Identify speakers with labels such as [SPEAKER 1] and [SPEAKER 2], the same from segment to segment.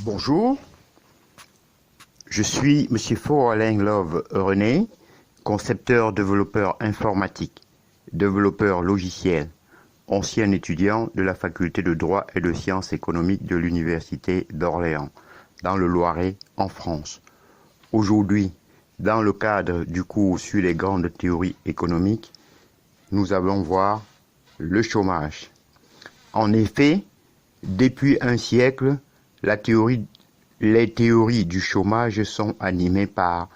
[SPEAKER 1] Bonjour, je suis M. Faux-Alain Love René, concepteur développeur informatique, développeur logiciel, ancien étudiant de la faculté de droit et de sciences économiques de l'Université d'Orléans, dans le Loiret, en France. Aujourd'hui, dans le cadre du cours sur les grandes théories économiques, nous allons voir le chômage. En effet, depuis un siècle, les théories du chômage sont animées par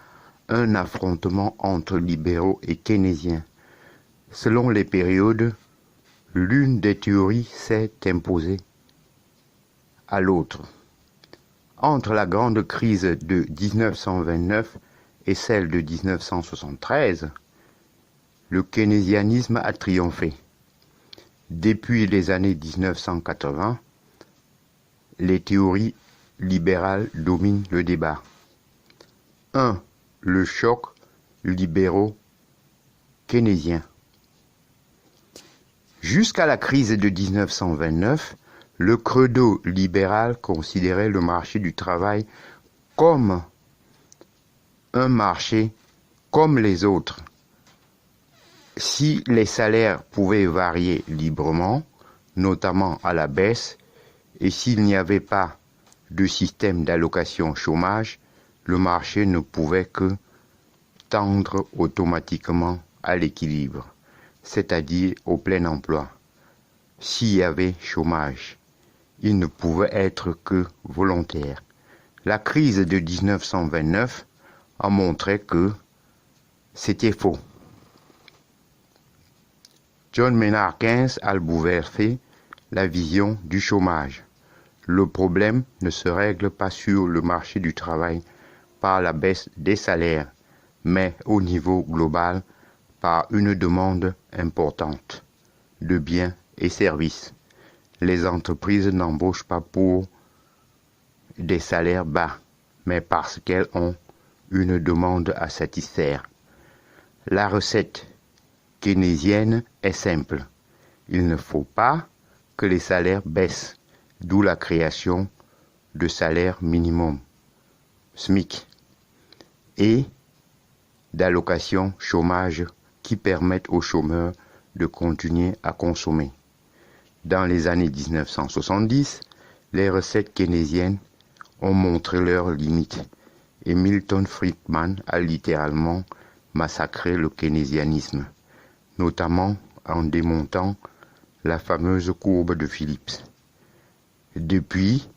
[SPEAKER 1] un affrontement entre libéraux et keynésiens. Selon les périodes, l'une des théories s'est imposée à l'autre. Entre la grande crise de 1929 et celle de 1973, le keynésianisme a triomphé. Depuis les années 1980, les théories libérales dominent le débat. 1. Le choc libéraux-keynésien. Jusqu'à la crise de 1929, le credo libéral considérait le marché du travail comme un marché comme les autres. Si les salaires pouvaient varier librement, notamment à la baisse, et s'il n'y avait pas de système d'allocation chômage, le marché ne pouvait que tendre automatiquement à l'équilibre, c'est-à-dire au plein emploi. S'il y avait chômage, il ne pouvait être que volontaire. La crise de 1929 a montré que c'était faux. John Maynard Keynes a bouleversé la vision du chômage. Le problème ne se règle pas sur le marché du travail par la baisse des salaires, mais au niveau global par une demande importante de biens et services. Les entreprises n'embauchent pas pour des salaires bas, mais parce qu'elles ont une demande à satisfaire. La recette keynésienne est simple. Il ne faut pas que les salaires baissent, d'où la création de salaires minimum, SMIC, et d'allocations chômage qui permettent aux chômeurs de continuer à consommer. Dans les années 1970, les recettes keynésiennes ont montré leurs limites et Milton Friedman a littéralement massacré le keynésianisme, notamment en démontant la fameuse courbe de Phillips. Depuis,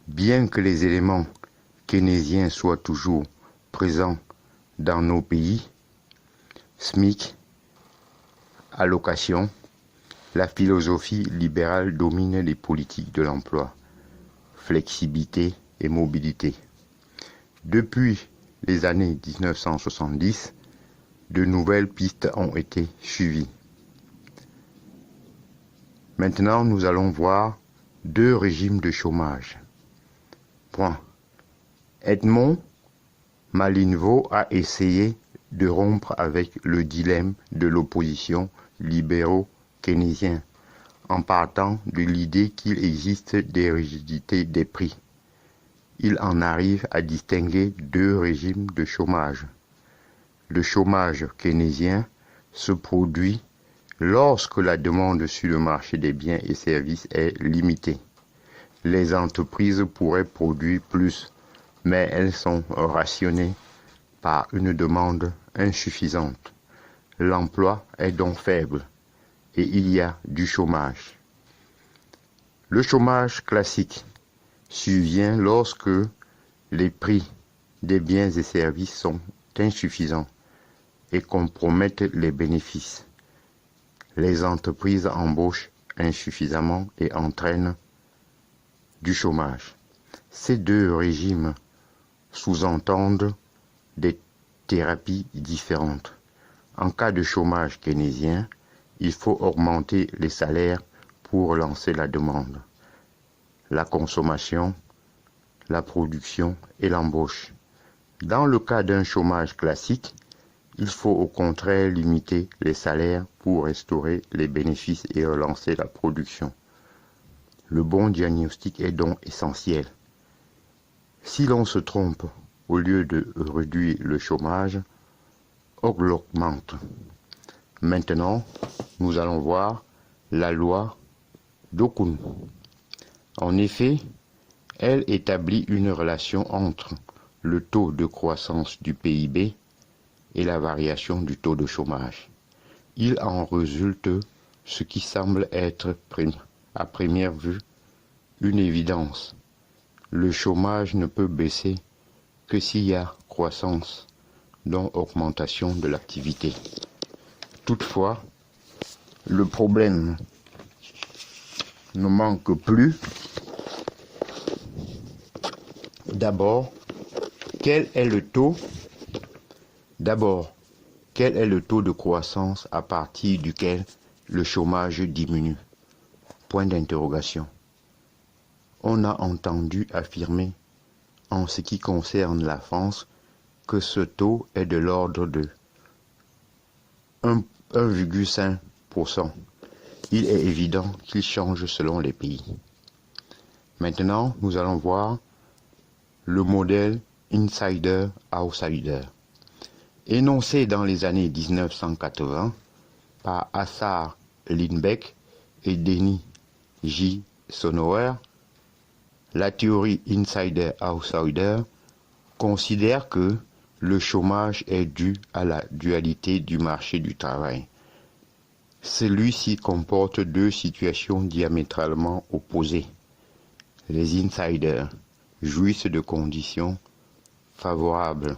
[SPEAKER 1] bien que les éléments keynésiens soient toujours présents dans nos pays, SMIC, allocation, la philosophie libérale domine les politiques de l'emploi, flexibilité et mobilité. Depuis les années 1970, de nouvelles pistes ont été suivies. Maintenant, nous allons voir deux régimes de chômage. Point. Edmond Malinvaud a essayé de rompre avec le dilemme de l'opposition libéraux-keynésien en partant de l'idée qu'il existe des rigidités des prix. Il en arrive à distinguer deux régimes de chômage. Le chômage keynésien se produit lorsque la demande sur le marché des biens et services est limitée. Les entreprises pourraient produire plus, mais elles sont rationnées par une demande insuffisante. L'emploi est donc faible et il y a du chômage. Le chômage classique survient lorsque les prix des biens et services sont insuffisants et compromettent les bénéfices. Les entreprises embauchent insuffisamment et entraînent du chômage. Ces deux régimes sous-entendent des thérapies différentes. En cas de chômage keynésien, il faut augmenter les salaires pour relancer la demande, la consommation, la production et l'embauche. Dans le cas d'un chômage classique, il faut au contraire limiter les salaires pour restaurer les bénéfices et relancer la production. Le bon diagnostic est donc essentiel. Si l'on se trompe, au lieu de réduire le chômage, on l'augmente. Maintenant, nous allons voir la loi d'Okun. En effet, elle établit une relation entre le taux de croissance du PIB et la variation du taux de chômage. Il en résulte ce qui semble être, à première vue, une évidence. Le chômage ne peut baisser que s'il y a croissance, donc augmentation de l'activité. Toutefois, le problème ne manque plus. D'abord, quel est le taux de croissance à partir duquel le chômage diminue? Point d'interrogation. On a entendu affirmer, en ce qui concerne la France, que ce taux est de l'ordre de 1,5%. Il est évident qu'il change selon les pays. Maintenant, nous allons voir le modèle insider-outsider. Énoncé dans les années 1980 par Assar Lindbeck et Denis J. Sonauer, la théorie insider-outsider considère que le chômage est dû à la dualité du marché du travail. Celui-ci comporte deux situations diamétralement opposées. Les insiders jouissent de conditions favorables.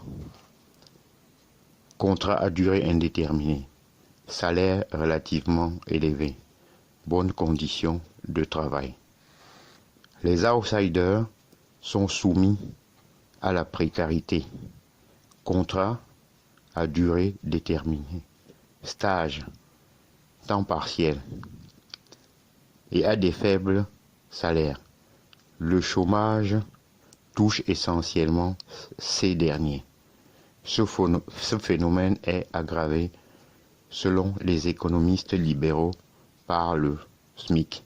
[SPEAKER 1] Contrat à durée indéterminée, salaire relativement élevé, bonnes conditions de travail. Les outsiders sont soumis à la précarité, contrat à durée déterminée, stage, temps partiel et à des faibles salaires. Le chômage touche essentiellement ces derniers. Ce phénomène est aggravé, selon les économistes libéraux, par le SMIC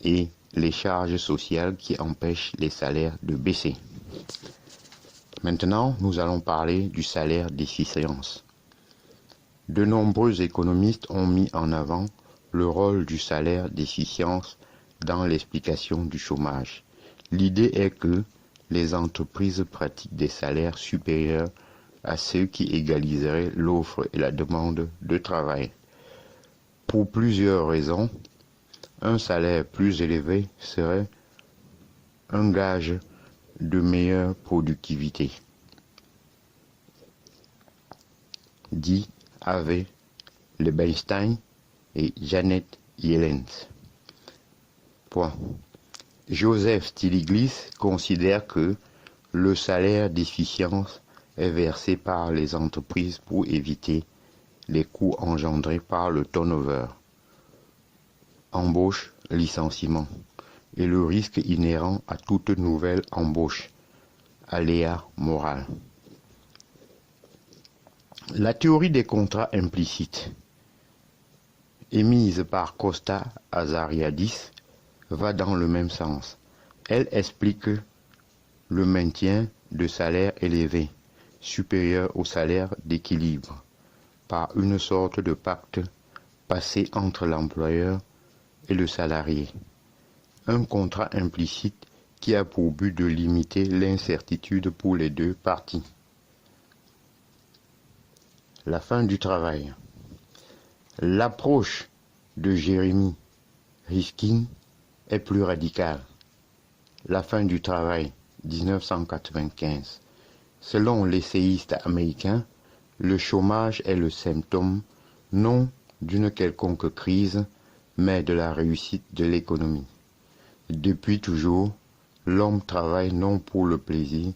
[SPEAKER 1] et les charges sociales qui empêchent les salaires de baisser. Maintenant, nous allons parler du salaire d'efficience. De nombreux économistes ont mis en avant le rôle du salaire d'efficience dans l'explication du chômage. L'idée est que les entreprises pratiquent des salaires supérieurs à ceux qui égaliseraient l'offre et la demande de travail. Pour plusieurs raisons, un salaire plus élevé serait un gage de meilleure productivité, dit avec Lebenstein et Janet Yellen. Joseph Stiglitz considère que le salaire d'efficience est versé par les entreprises pour éviter les coûts engendrés par le turnover, embauche, licenciement, et le risque inhérent à toute nouvelle embauche, aléa moral. La théorie des contrats implicites, émise par Costa Azariadis, va dans le même sens. Elle explique le maintien de salaires élevés, supérieurs au salaire d'équilibre, par une sorte de pacte passé entre l'employeur et le salarié. Un contrat implicite qui a pour but de limiter l'incertitude pour les deux parties. La fin du travail. L'approche de Jeremy Rifkin est plus radicale. La fin du travail, 1995. Selon l'essayiste américain, le chômage est le symptôme non d'une quelconque crise, mais de la réussite de l'économie. Depuis toujours, l'homme travaille non pour le plaisir,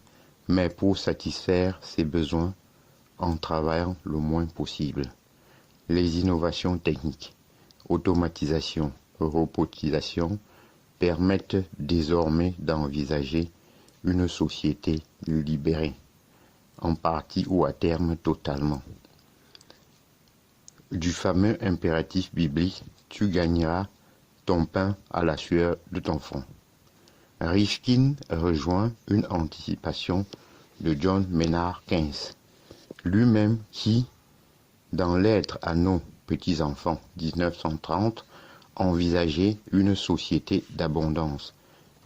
[SPEAKER 1] mais pour satisfaire ses besoins en travaillant le moins possible. Les innovations techniques, automatisation, robotisation, permettent désormais d'envisager une société libérée, en partie ou à terme totalement. Du fameux impératif biblique, tu gagneras ton pain à la sueur de ton front. Rifkin rejoint une anticipation de John Maynard Keynes, lui-même qui, dans Lettres à nos petits-enfants 1930, envisageait une société d'abondance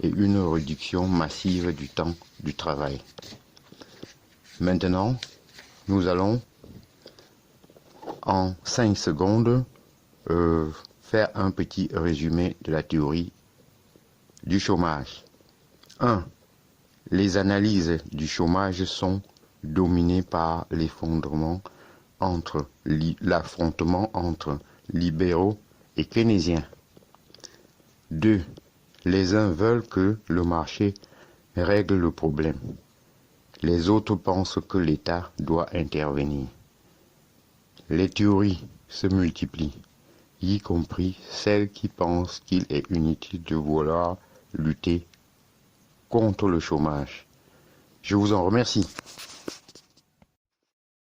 [SPEAKER 1] et une réduction massive du temps du travail. Maintenant, nous allons en 5 secondes faire un petit résumé de la théorie du chômage. 1. Les analyses du chômage sont dominées par l'affrontement entre libéraux et keynésiens. 2. Les uns veulent que le marché règle le problème. Les autres pensent que l'État doit intervenir. Les théories se multiplient, y compris celles qui pensent qu'il est inutile de vouloir lutter contre le chômage. Je vous en remercie.